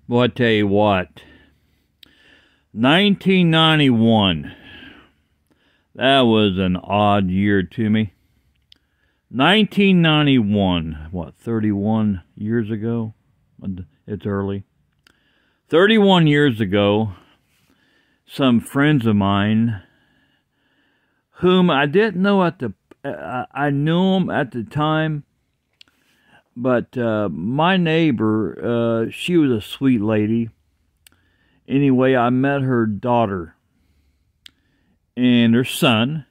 Well, I tell you what, 1991, that was an odd year to me. 1991, what, 31 years ago? It's early. 31 years ago, some friends of mine, whom I didn't know I knew them at the time, but my neighbor, she was a sweet lady. Anyway, I met her daughter and her son.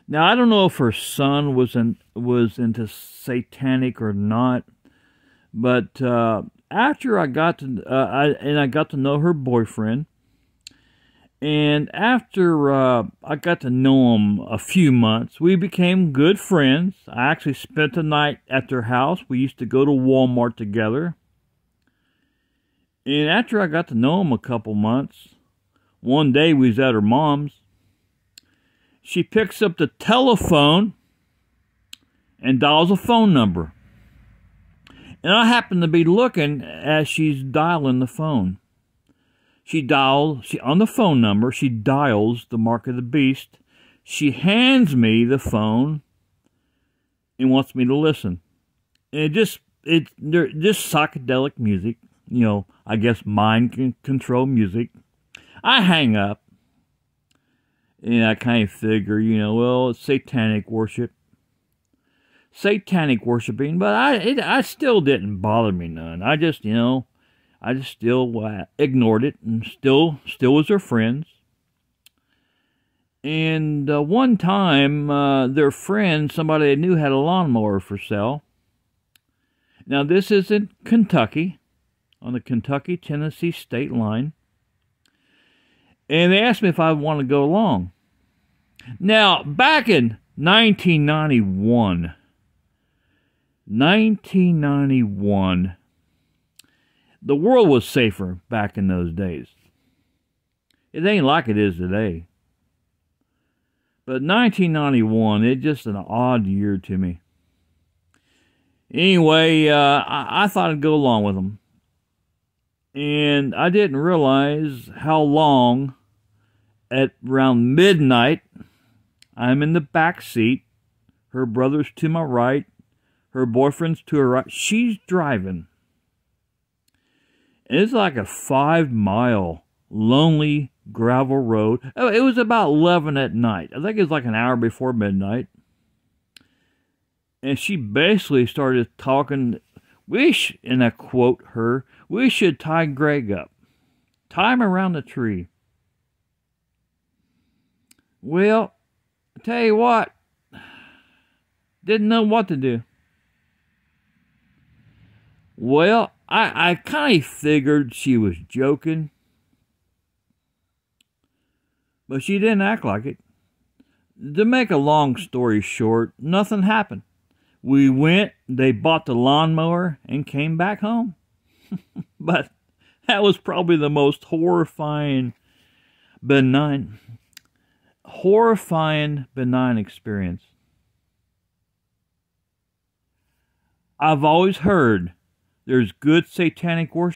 Now, I don't know if her son was into Satanic or not, but after I got to I got to know her boyfriend, and after I got to know him a few months, we became good friends. I actually spent the night at their house. We used to go to Walmart together. And after I got to know him a couple months, one day we was at her mom's. She picks up the telephone and dials a phone number. And I happen to be looking as she's dialing the phone. On the phone number, she dials the mark of the beast. She hands me the phone and wants me to listen. And they're just psychedelic music, I guess mind control music. I hang up. And I kind of figure, well, it's satanic worship. Satanic worshiping, but I still didn't bother me none. I just still ignored it and still was their friends. And one time, their friend, somebody they knew, had a lawnmower for sale. Now, this is in Kentucky, on the Kentucky-Tennessee state line. And they asked me if I want to go along. Now, back in 1991, the world was safer back in those days. It ain't like it is today. But 1991, it's just an odd year to me. Anyway, I thought I'd go along with them. And I didn't realize how long, at around midnight, I'm in the back seat. Her brother's to my right. Her boyfriend's to her right. She's driving. And it's like a 5-mile lonely gravel road. Oh, it was about 11 at night. I think it was like an hour before midnight. And she basically started talking, and I quote her, "We should tie Greg up. Tie him around the tree." Well, I tell you what, didn't know what to do. Well, I kind of figured she was joking, but she didn't act like it. To make a long story short, nothing happened. We went, they bought the lawnmower, and came back home. But that was probably the most horrifying benign experience. I've always heard there's good satanic worship.